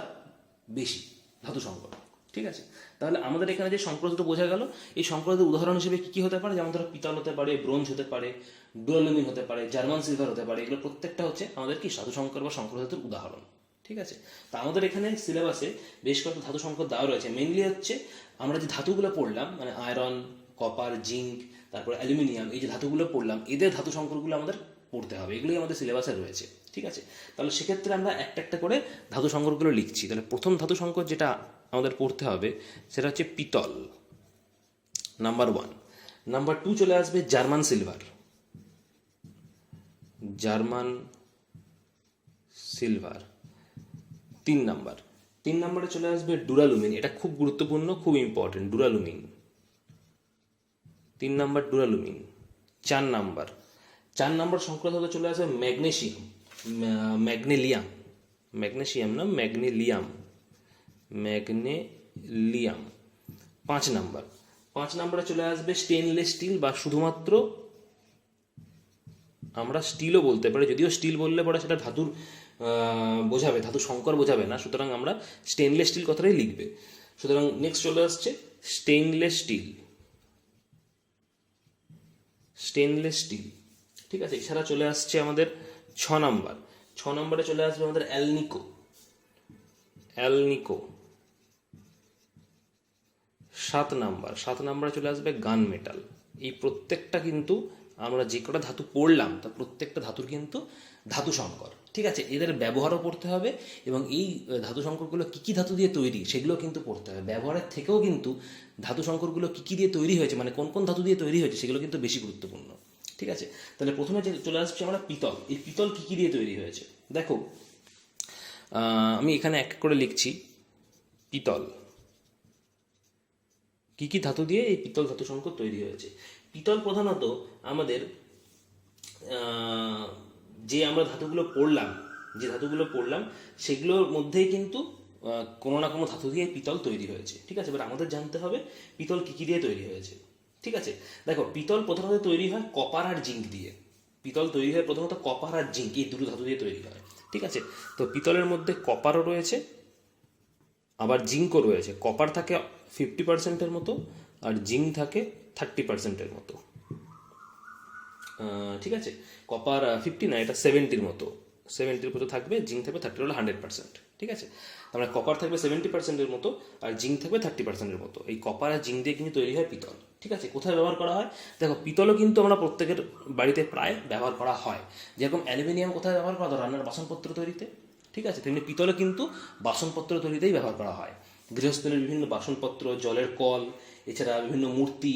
Speaker 1: বেশি ধাতু সংকর। ঠিক আছে, তাহলে আমাদের এখানে যে সংকর ধাতু বোঝা গেল, এই সংকর ধাতুর উদাহরণ হিসেবে কি কি হতে পারে, যেমন ধরো পিতল হতে পারে, ব্রোঞ্জ হতে পারে, ডুরালুমিন হতে পারে, জার্মান সিলভার হতে পারে। এগুলো প্রত্যেকটা হচ্ছে আমাদের কি ধাতু সংকর বা সংকর ধাতুর উদাহরণ। ঠিক আছে, তা আমাদের এখানে সিলেবাসে বেশ কয়েকটা ধাতু সংকর দেওয়া রয়েছে। মেইনলি হচ্ছে আমরা যে ধাতুগুলো পড়লাম, মানে আয়রন, কপার, জিঙ্ক, তারপর অ্যালুমিনিয়াম, এই যে ধাতুগুলো পড়লাম, এদের ধাতু সংকরগুলো আমাদের পড়তে হবে, এগুলোই আমাদের সিলেবাসে রয়েছে। ঠিক আছে, তাহলে সেক্ষেত্রে আমরা একটা একটা করে ধাতু সংকরগুলো লিখছি। তাহলে প্রথম ধাতু সংকর যেটা আমাদের পড়তে হবে সেটা হচ্ছে পিতল, নাম্বার 1। নাম্বার 2 চলে আসবে জার্মান সিলভার, জার্মান সিলভার 3 নাম্বারে চলে আসবে ডুরালুমিন, এটা খুব গুরুত্বপূর্ণ, খুব important, duralumin 3 number duralumin. 4 number সংকর ধাতু চলে আসবে ম্যাগনেলিয়াম। 5 নাম্বারে চলে আসবে স্টেনলেস স্টিল, বা শুধুমাত্র আমরা স্টিলও বলতে পারি, যদিও স্টিল বললে পরে সেটা ধাতুর বোঝাবে, ধাতু সংকর বোঝাবে না, সুতরাং আমরা স্টেনলেস স্টিল কথাটাই লিখবে। সুতরাং নেক্সট চলে আসছে স্টেনলেস স্টিল। ঠিক আছে, এছাড়া চলে আসছে আমাদের 6 নম্বরে চলে আসবে আমাদের অ্যালনিকো। 7 নম্বরে চলে আসবে গান মেটাল। এই প্রত্যেকটা কিন্তু আমরা যে কটা ধাতু পড়লাম তার প্রত্যেকটা ধাতুর কিন্তু ধাতু সংকর। ঠিক আছে, এদের ব্যবহারও পড়তে হবে, এবং এই ধাতু সংকরগুলো কী কী ধাতু দিয়ে তৈরি সেগুলো কিন্তু পড়তে হবে। ব্যবহারের থেকেও কিন্তু ধাতু সংকরগুলো কী কী দিয়ে তৈরি হয়েছে, মানে কোন কোন ধাতু দিয়ে তৈরি হয়েছে, সেগুলো কিন্তু বেশি গুরুত্বপূর্ণ। ঠিক আছে, তাহলে প্রথমে যে চলে আসছে আমরা পিতল। এই পিতল কী কী দিয়ে তৈরি হয়েছে দেখো, আমি এখানে এক করে লিখছি পিতল, কী কী ধাতু দিয়ে এই পিতল ধাতু সংকর তৈরি হয়েছে। পিতল প্রধানত আমাদের যে ধাতুগুলো পড়লাম সেগুলোর মধ্যেই কিন্তু কোনো না কোনো ধাতু দিয়ে পিতল তৈরি হয়েছে। ঠিক আছে, এবার আমাদের জানতে হবে পিতল কী কী দিয়ে তৈরি হয়েছে। ঠিক আছে, দেখো পিতল প্রধানত তৈরি হয় কপার আর জিঙ্ক দিয়ে। কপার আর জিঙ্ক, এই দুটো ধাতু দিয়ে তৈরি হয়। ঠিক আছে, তো পিতলের মধ্যে কপারও রয়েছে আবার জিঙ্কও রয়েছে। কপার থাকে 50%-এর মতো আর জিঙ্ক থাকে 30%-এর মতো। ঠিক আছে, কপার 50 না, এটা 70-র মতো থাকবে, জিঙ্ক থাকবে 30, হলো 100%। ঠিক আছে, তারপরে কপার থাকবে 70%-এর মতো আর জিঙ্ক থাকবে 30%-এর মতো। এই কপার আর জিঙ্ক দিয়ে কিন্তু তৈরি হয় পিতল। ঠিক আছে, কোথায় ব্যবহার করা হয় দেখো, পিতলও কিন্তু আমরা প্রত্যেকের বাড়িতে প্রায় ব্যবহার করা হয়। যেরকম অ্যালুমিনিয়াম কোথায় ব্যবহার করা হয়, রান্নার বাসনপত্র তৈরিতে। ঠিক আছে, তেমনি পিতলও কিন্তু বাসনপত্র তৈরিতেই ব্যবহার করা হয়। গৃহস্থলীর বিভিন্ন বাসনপত্র, জলের কল, এছাড়া বিভিন্ন মূর্তি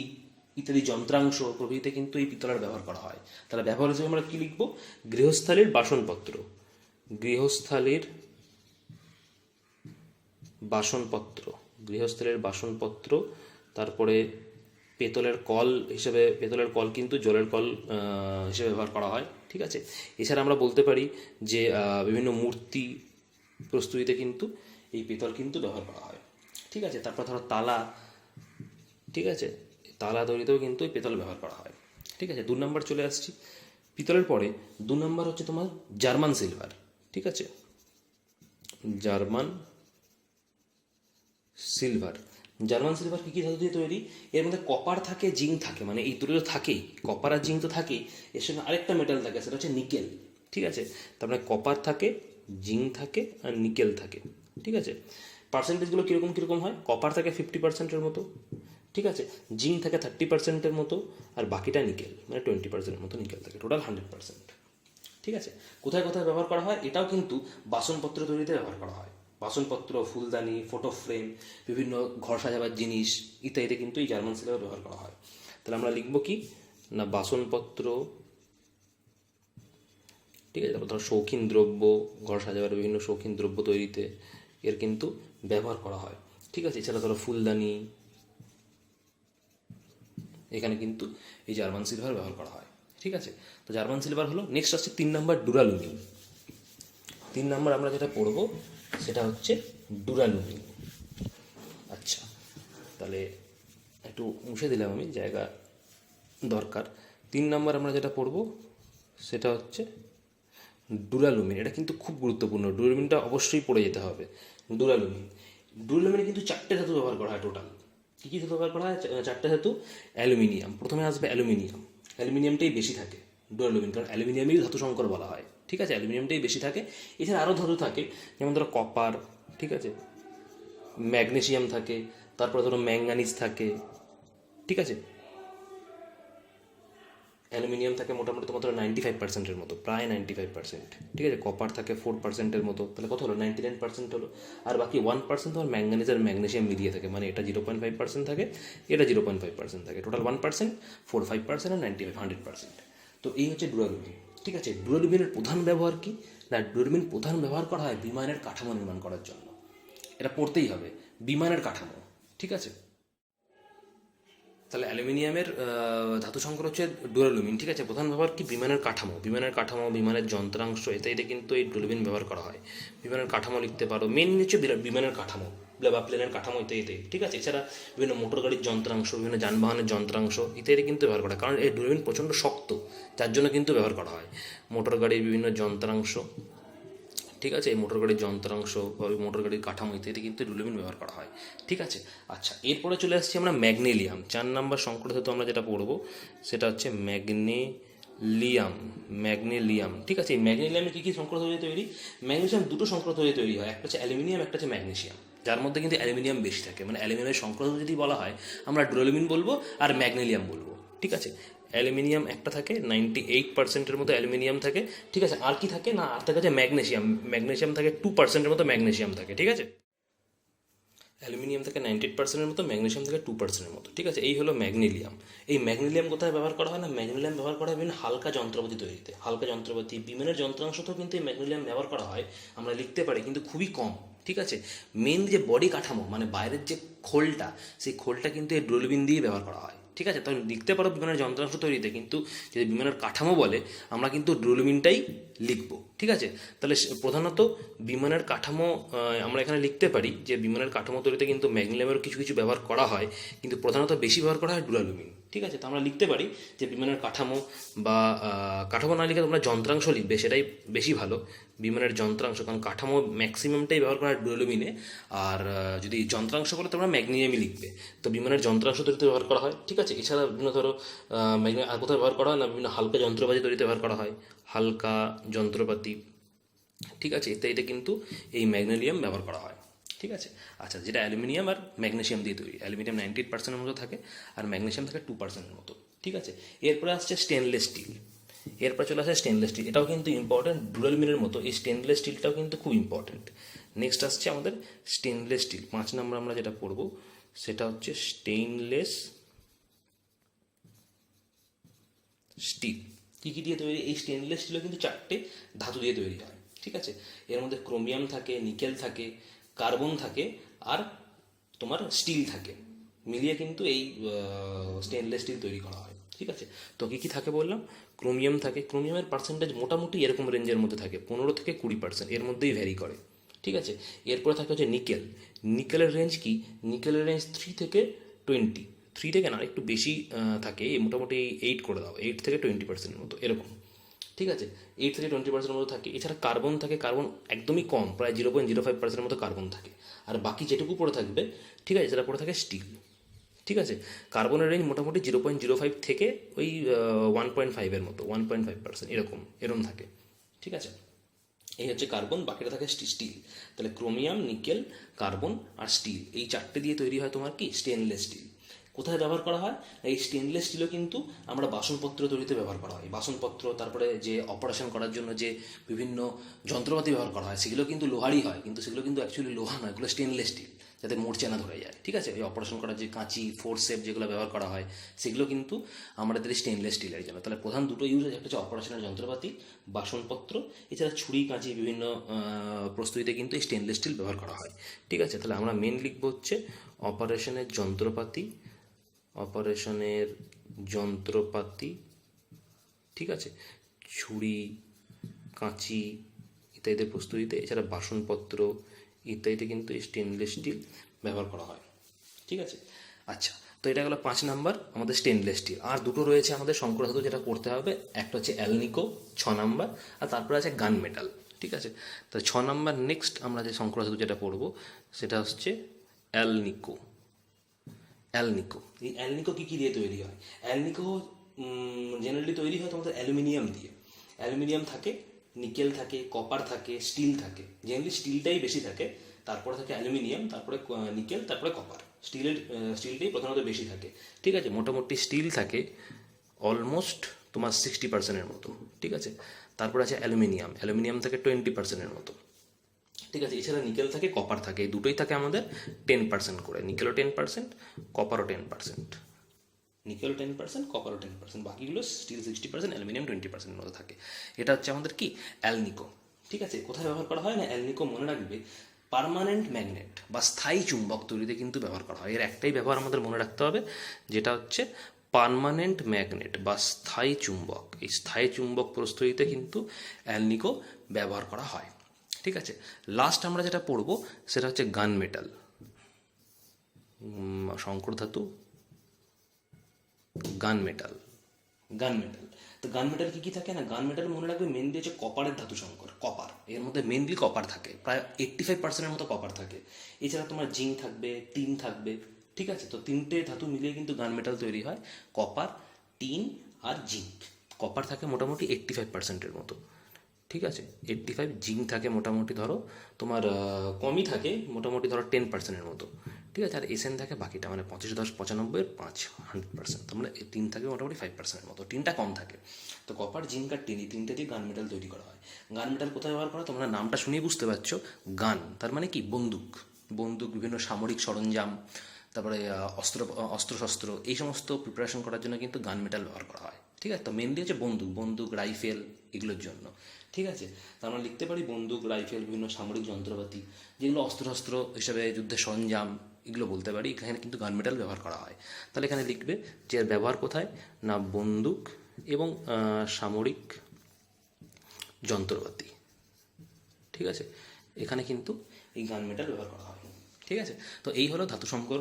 Speaker 1: ইত্যাদি যন্ত্রাংশ প্রভৃতিতে কিন্তু এই পিতলের ব্যবহার করা হয়। তাহলে ব্যবহার হিসেবে আমরা কি লিখব, গৃহস্থালীর বাসনপত্র, তারপরে পেতলের কল কিন্তু জলের কল হিসেবে ব্যবহার করা হয়, ঠিক আছে। এছাড়া আমরা বলতে পারি যে বিভিন্ন মূর্তি প্রস্তুতিতে কিন্তু এই পেতল কিন্তু ব্যবহার করা হয়, ঠিক আছে। তারপর ধরো তালা, ঠিক আছে, তালা তৈরিতেও কিন্তু এই পেতল ব্যবহার করা হয়, ঠিক আছে। 2 নম্বর চলে আসছি। পিতলের পরে 2 নম্বর হচ্ছে তোমার জার্মান সিলভার, ঠিক আছে। জার্মান সিলভার কী কী ধাতু দিয়ে তৈরি? এর মধ্যে কপার থাকে, জিঙ্ক থাকে, মানে এই দুটো তো থাকেই, কপার আর জিঙ্ক তো থাকেই, এর সঙ্গে আরেকটা মেটাল থাকে, সেটা হচ্ছে নিকেল, ঠিক আছে। তার মানে কপার থাকে, জিঙ্ক থাকে আর নিকেল থাকে, ঠিক আছে। পার্সেন্টেজগুলো কীরকম হয়? কপার থাকে 50%-এর মতো, ঠিক আছে, জিঙ্ক থাকে 30%-এর মতো, আর বাকিটা নিকেল, মানে 20%-এর মতো নিকেল থাকে, টোটাল 100%, ঠিক আছে। কোথায় কোথায় ব্যবহার করা হয়? এটাও কিন্তু বাসনপত্র তৈরিতে ব্যবহার করা হয়। বাসনপত্র, ফুলদানি, ফটো ফ্রেম, বিভিন্ন ঘর সাজাবার জিনিস ইত্যাদিতে কিন্তু এই জার্মান সিলভার ব্যবহার করা হয়। তাহলে আমরা লিখবো কি না, বাসনপত্র, ঠিক আছে। তারপর ধরো শৌখিন দ্রব্য, ঘর সাজাবার বিভিন্ন শৌখিন দ্রব্য তৈরিতে এর কিন্তু ব্যবহার করা হয়, ঠিক আছে। এছাড়া ধরো ফুলদানি, এখানে কিন্তু এই জার্মান সিলভার ব্যবহার করা হয়, ঠিক আছে। তো জার্মান সিলভার হলো। নেক্সট আসছে 3 নম্বর ডুরালুমিন। 3 নম্বর আমরা যেটা পড়বো সেটা হচ্ছে ডুরালুমিন। আচ্ছা, তাহলে একটু মুছে দিলাম আমি, জায়গা দরকার। 3 নম্বর আমরা যেটা পড়বো সেটা হচ্ছে ডুরালুমিন। এটা কিন্তু খুব গুরুত্বপূর্ণ, ডুরালুমিনটা অবশ্যই পড়ে যেতে হবে। ডুরালুমিনে কিন্তু 4টে ধাতু ব্যবহার করা হয় টোটাল। কী কী ধাতু ব্যবহার করা হয়? 4টে ধাতু। অ্যালুমিনিয়াম, প্রথমে আসবে অ্যালুমিনিয়াম। অ্যালুমিনিয়ামটাই বেশি থাকে ডুরালুমিন, কারণ অ্যালুমিনিয়ামেরই ধাতু সংকর বলা হয়, ঠিক আছে। অ্যালুমিনিয়ামটাই বেশি থাকে। এছাড়া আরও ধাতু থাকে, যেমন ধরো কপার, ঠিক আছে, ম্যাগনেসিয়াম থাকে, তারপরে ধরো ম্যাঙ্গানিজ থাকে, ঠিক আছে। অ্যালুমিনিয়াম থাকে মোটামুটি তোমার 95%-এর মতো, প্রায় 95%, ঠিক আছে। কপার থাকে 4%-এর মতো, তাহলে কত হলো? 99% হলো। আর বাকি 1% তোমার ম্যাঙ্গানিজ আর ম্যাগনেসিয়াম মিলিয়ে থাকে, মানে এটা 0.5% থাকে, এটা 0.5% থাকে, টোটাল 1%, 4-5% আর 100%। তো এই হচ্ছে ডুরালুমিন, ঠিক আছে। ডুরালুমিনের প্রধান ব্যবহার কি না? ডুরালুমিন প্রধান ব্যবহার করা হয় বিমানের কাঠামো নির্মাণ করার জন্য। এটা পড়তেই হবে, বিমানের কাঠামো, ঠিক আছে। তাহলে অ্যালুমিনিয়ামের ধাতু সংকর হচ্ছে ডুরালুমিন, ঠিক আছে। প্রধান ব্যবহার কি? বিমানের কাঠামো, বিমানের যন্ত্রাংশ ইত্যাদিতে কিন্তু এই ডুরালুমিন ব্যবহার করা হয়। বিমানের কাঠামো লিখতে পারো, মেন হচ্ছে বিমানের কাঠামো বা প্লেনের কাঠামো ইত্যাদিতে, ঠিক আছে। এছাড়া বিভিন্ন মোটর গাড়ির যন্ত্রাংশ, বিভিন্ন যানবাহনের যন্ত্রাংশ ইত্যাদি কিন্তু ব্যবহার করা হয়, কারণ এই ডুরালুমিন প্রচণ্ড শক্ত, যার জন্য কিন্তু ব্যবহার করা হয়। মোটর গাড়ির বিভিন্ন যন্ত্রাংশ, ঠিক আছে, এই মোটর গাড়ির যন্ত্রাংশ বা মোটর গাড়ির কাঠামো ইত্যাদি কিন্তু ডুরালুমিন ব্যবহার করা হয়, ঠিক আছে। আচ্ছা, এরপরে চলে আসছি আমরা ম্যাগনেলিয়াম। 4 নম্বর সংকর ধাতু আমরা যেটা পড়বো সেটা হচ্ছে ম্যাগনেলিয়াম, ঠিক আছে। এই ম্যাগনেলিয়ামের কী কী সংকর ধাতু দিয়ে তৈরি? ম্যাগনেসিয়াম 2টো সংকর ধাতু দিয়ে তৈরি হয়, একটা হচ্ছে অ্যালুমিনিয়াম, একটা হচ্ছে ম্যাগনেসিয়াম, যার মধ্যে কিন্তু অ্যালুমিনিয়াম বেশি থাকে। মানে অ্যালুমিনিয়ামের সংকর ধাতু যদি বলা হয়, আমরা ডুরালুমিন বলবো আর ম্যাগনেলিয়াম বলবো, ঠিক আছে। অ্যালুমিনিয়াম একটা থাকে, 98%-এর মতো অ্যালুমিনিয়াম থাকে, ঠিক আছে। আর কি থাকে না, আর থাকে হচ্ছে ম্যাগনেসিয়াম থাকে 2%-এর মতো ম্যাগনেসিয়াম থাকে, ঠিক আছে। অ্যালুমিনিয়াম থাকে 98%-এর মতো, ম্যাগনেসিয়াম থাকে 2%-এর মতো, ঠিক আছে। এই হলো ম্যাগনেলিয়াম। এই ম্যাগনেলিয়াম কোথায় ব্যবহার করা হয় না? ম্যাগনেলিয়াম ব্যবহার করা হয় বিভিন্ন হালকা যন্ত্রপাতি তৈরিতে। হালকা যন্ত্রপাতি, বিমানের যন্ত্রাংশতেও কিন্তু এই ম্যাগনেলিয়াম ব্যবহার করা হয়, আমরা লিখতে পারি, কিন্তু খুবই কম, ঠিক আছে। মেন যে বডি কাঠামো, মানে বাইরের যে খোলটা, সেই খোলটা কিন্তু এই ডুরালুমিন দিয়ে ব্যবহার করা হয়, ঠিক আছে। তাহলে লিখতে পারো বিমানের যন্ত্রাংশ তৈরিতে, কিন্তু যদি বিমানের কাঠামো বলে আমরা কিন্তু ডুরালুমিনটাই লিখব, ঠিক আছে। তাহলে প্রধানত বিমানের কাঠামো আমরা এখানে লিখতে পারি যে বিমানের কাঠামো তৈরিতে কিন্তু ম্যাগনেলিয়ামের কিছু কিছু ব্যবহার করা হয়, কিন্তু প্রধানত বেশি ব্যবহার করা হয় ডুরালুমিন, ঠিক আছে। তো আমরা লিখতে পারি যে বিমানের কাঠামো বা কাঠামো না লিখে তোমরা যন্ত্রাংশ লিখবে, সেটাই বেশি ভালো। বিমানের যন্ত্রাংশ, কারণ কাঠামো ম্যাক্সিমামটাই ব্যবহার করা হয় ডুরালুমিনে, আর যদি যন্ত্রাংশ বলে তোমরা ম্যাগনেলিয়ামই লিখবে। তো বিমানের যন্ত্রাংশ তৈরিতে ব্যবহার করা হয়, ঠিক আছে। এছাড়া বিভিন্ন ধরো আর কোথায় ব্যবহার করা হয় না, বিভিন্ন হালকা যন্ত্রপাতি তৈরিতে ব্যবহার করা হয়, হালকা যন্ত্রপাতি, ঠিক আছে, ইত্যাদিতে কিন্তু এই ম্যাগনেলিয়াম ব্যবহার করা হয়, ঠিক আছে। আচ্ছা, যেটা অ্যালুমিনিয়াম আর ম্যাগনেসিয়াম দিয়ে তৈরি। অ্যালুমিনিয়াম 98%-এর মতো থাকে, আর ম্যাগনেসিয়াম থাকে 2%-এর মতো, ঠিক আছে। এরপরে আসছে স্টেনলেস স্টিল। এরপর চলে আসে স্টেনলেস স্টিল, এটাও কিন্তু ইম্পর্টেন্ট, ডুরালুমিনের মতো এই স্টেনলেস স্টিলটাও কিন্তু খুব ইম্পর্টেন্ট। নেক্সট আসছে আমাদের স্টেনলেস স্টিল। 5 নম্বর আমরা যেটা পড়বো সেটা হচ্ছে স্টেইনলেস স্টিল। কী কী দিয়ে তৈরি? এই স্টেনলেস স্টিলও কিন্তু 4টে ধাতু দিয়ে তৈরি হয়, ঠিক আছে। এর মধ্যে ক্রোমিয়াম থাকে, নিকেল থাকে, কার্বন থাকে, আর তোমার স্টিল থাকে, মিলিয়ে কিন্তু এই স্টেনলেস স্টিল তৈরি করা হয়। ঠিক আছে, তো কী কী থাকে বললাম, ক্রোমিয়াম থাকে, ক্রোমিয়ামের পার্সেন্টেজ মোটামুটি এরকম রেঞ্জের মধ্যে থাকে, 15 থেকে 20%, এর মধ্যেই ভ্যারি করে। ঠিক আছে, এরপরে থাকে হচ্ছে নিকেল। নিকেলের রেঞ্জ কি, নিকেলের রেঞ্জ 3 থেকে 20, 3 থেকে না একটু বেশি থাকে, মোটামুটি 8 করে দাও, 8 থেকে 20% মতো এরকম। ঠিক আছে, 8 থেকে 20% মতো থাকে। এছাড়া কার্বন থাকে, কার্বন একদমই কম, প্রায় 0.05% মতো কার্বন থাকে। আর বাকি যেটুকু পড়ে থাকবে, ঠিক আছে, সেটা পড়ে থাকে স্টিল। ঠিক আছে, কার্বনের রেঞ্জ মোটামুটি 0.05 থেকে ওই 1.5-এর মতো, 1.5% এরকম থাকে। ঠিক আছে, এই হচ্ছে কার্বন, বাকিটা থাকে স্টিল। তাহলে ক্রোমিয়াম, নিকেল, কার্বন আর স্টিল, এই চারটে দিয়ে তৈরি হয় তোমার কি স্টেনলেস স্টিল। কোথায় ব্যবহার করা হয়, এই স্টেনলেস স্টিলও কিন্তু আমরা বাসনপত্র তৈরিতে ব্যবহার করা হয়। বাসনপত্র, তারপরে যে অপারেশন করার জন্য যে বিভিন্ন যন্ত্রপাতি ব্যবহার করা হয় সেগুলো কিন্তু লোহারই হয়, কিন্তু সেগুলো কিন্তু অ্যাকচুয়ালি লোহা নয়, এগুলো স্টেনলেস স্টিল, যাতে মরচে না ধরে যায়। ঠিক আছে, এই অপারেশন করার যে কাঁচি, ফোরসেপ যেগুলো ব্যবহার করা হয় সেগুলো কিন্তু আমাদের স্টেনলেস স্টিলের জন্য। তাহলে প্রধান দুটো ইউজ, একটা হচ্ছে অপারেশনের যন্ত্রপাতি, বাসনপত্র, এছাড়া ছুরি, কাঁচি, বিভিন্ন প্রস্তুতিতে কিন্তু এই স্টেনলেস স্টিল ব্যবহার করা হয়। ঠিক আছে, তাহলে আমরা মেন লিখবো হচ্ছে অপারেশনের যন্ত্রপাতি, অপারেশনের যন্ত্রপাতি, ঠিক আছে, ছুরি, কাঁচি ইত্যাদি প্রস্তুতিতে, এছাড়া বাসনপত্র ইত্যাদিতে কিন্তু এই স্টেনলেস স্টিল ব্যবহার করা হয়। ঠিক আছে, আচ্ছা, তো এটা গেলো 5 নাম্বার আমাদের স্টেনলেস স্টিল। আর দুটো রয়েছে আমাদের শঙ্কর ধাতু যেটা করতে হবে, একটা হচ্ছে অ্যালনিকো 6 নাম্বার, আর তারপরে আছে গান মেটাল। ঠিক আছে, তো 6 নাম্বার নেক্সট আমরা যে শঙ্কর ধাতু যেটা পড়বো সেটা হচ্ছে অ্যালনিকো। অ্যালনিকো, এই অ্যালনিকো কী কী দিয়ে তৈরি হয়, অ্যালনিকো জেনারেলি তৈরি হয় তোমাদের অ্যালুমিনিয়াম দিয়ে। অ্যালুমিনিয়াম থাকে, নিকেল থাকে, কপার থাকে, স্টিল থাকে, জেনারেলি স্টিলটাই বেশি থাকে, তারপরে থাকে অ্যালুমিনিয়াম, তারপরে নিকেল, তারপরে কপার। স্টিলটাই প্রধানত বেশি থাকে। ঠিক আছে, মোটামুটি স্টিল থাকে অলমোস্ট তোমার 60%-এর মতো। ঠিক আছে, তারপরে আছে অ্যালুমিনিয়াম, অ্যালুমিনিয়াম থাকে 20%-এর মতো। ঠিক আছে, এছাড়া নিকেল থাকে, কপার থাকে, এই দুটোই থাকে আমাদের 10% করে, নিকেলও 10%, কপারও 10%, নিকেল 10%, কপারও 10%, বাকিগুলো স্টিল 60%, অ্যালুমিনিয়াম 20%-এর মতো থাকে। এটা হচ্ছে আমাদের কি অ্যালনিকো। ঠিক আছে, কোথায় ব্যবহার করা হয় না, অ্যালনিকো মনে রাখবে পার্মানেন্ট ম্যাগনেট বা স্থায়ী চুম্বক তৈরিতে কিন্তু ব্যবহার করা হয়। এর একটাই ব্যবহার আমাদের মনে রাখতে হবে, যেটা হচ্ছে পার্মানেন্ট ম্যাগনেট বা স্থায়ী চুম্বক। এই স্থায়ী চুম্বক প্রস্তুতিতে কিন্তু অ্যালনিকো ব্যবহার করা হয়। ঠিক আছে, লাস্ট আমরা যেটা পড়বো সেটা হচ্ছে গান মেটাল, শঙ্কর ধাতু, গান মেটাল। গান মেটাল, তো গান মেটাল কী কী থাকে না, গান মেটাল মনে রাখবে মেনলি হচ্ছে কপারের ধাতু সংকর, কপার, এর মধ্যে মেনলি কপার থাকে, প্রায় 85%-এর মতো কপার থাকে। এছাড়া তোমার জিঙ্ক থাকবে, টিন থাকবে। ঠিক আছে, তো তিনটে ধাতু মিলিয়ে কিন্তু গান মেটাল তৈরি হয়, কপার, টিন আর জিঙ্ক। কপার থাকে মোটামুটি 85%-এর মতো। ঠিক আছে, 85, জিঙ্ক থাকে মোটামুটি ধরো তোমার কমই থাকে, মোটামুটি ধরো 10%-এর মতো। ঠিক আছে, আর এসএন থাকে বাকিটা, মানে 25, 10, 95, 5, 100%, তার মানে টিন থাকে মোটামুটি 5%-এর মতো, টিনটা কম থাকে। তো কপার, জিঙ্ক আর টিন, এই তিনটে দিয়ে গান মেটাল তৈরি করা হয়। গান মেটাল কোথায় ব্যবহার করা, তোমরা নামটা শুনেই বুঝতে পারছো, গান তার মানে কি বন্দুক, বন্দুক, বিভিন্ন সামরিক সরঞ্জাম, তারপরে অস্ত্রশস্ত্র, এই সমস্ত প্রিপারেশন করার জন্য কিন্তু গান মেটাল ব্যবহার করা হয়। ঠিক আছে, তো মেনলি হচ্ছে বন্দুক, রাইফেল, এগুলোর জন্য। ঠিক আছে, তো আমরা লিখতে পারি বন্দুক, রাইফেল, বিভিন্ন সামরিক যন্ত্রপাতি, যেগুলো অস্ত্রশস্ত্র হিসাবে যুদ্ধের সরঞ্জাম, এগুলো বলতে পারি, এখানে কিন্তু গান মেটাল ব্যবহার করা হয়। তাহলে এখানে লিখবে যে এর ব্যবহার কোথায় না, বন্দুক এবং সামরিক যন্ত্রপাতি। ঠিক আছে, এখানে কিন্তু এই গান মেটাল ব্যবহার করা হয়। ঠিক আছে, তো এই হলো ধাতু সংকর,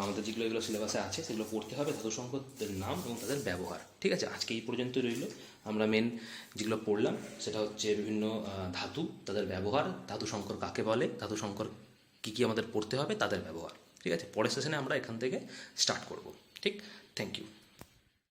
Speaker 1: আমাদের যেগুলো এগুলো সিলেবাসে আছে সেগুলো পড়তে হবে, ধাতু সংকরদের নাম এবং তাদের ব্যবহার। ঠিক আছে, আজকে এই পর্যন্ত রইল। আমরা মেন যেগুলো পড়লাম সেটা হচ্ছে বিভিন্ন ধাতু, তাদের ব্যবহার, ধাতু সংকর কাকে বলে, ধাতু সংকর কী কী আমাদের পড়তে হবে, তাদের ব্যবহার। ঠিক আছে, পরের সেশনে আমরা এখান থেকে স্টার্ট করব। ঠিক, থ্যাংক ইউ।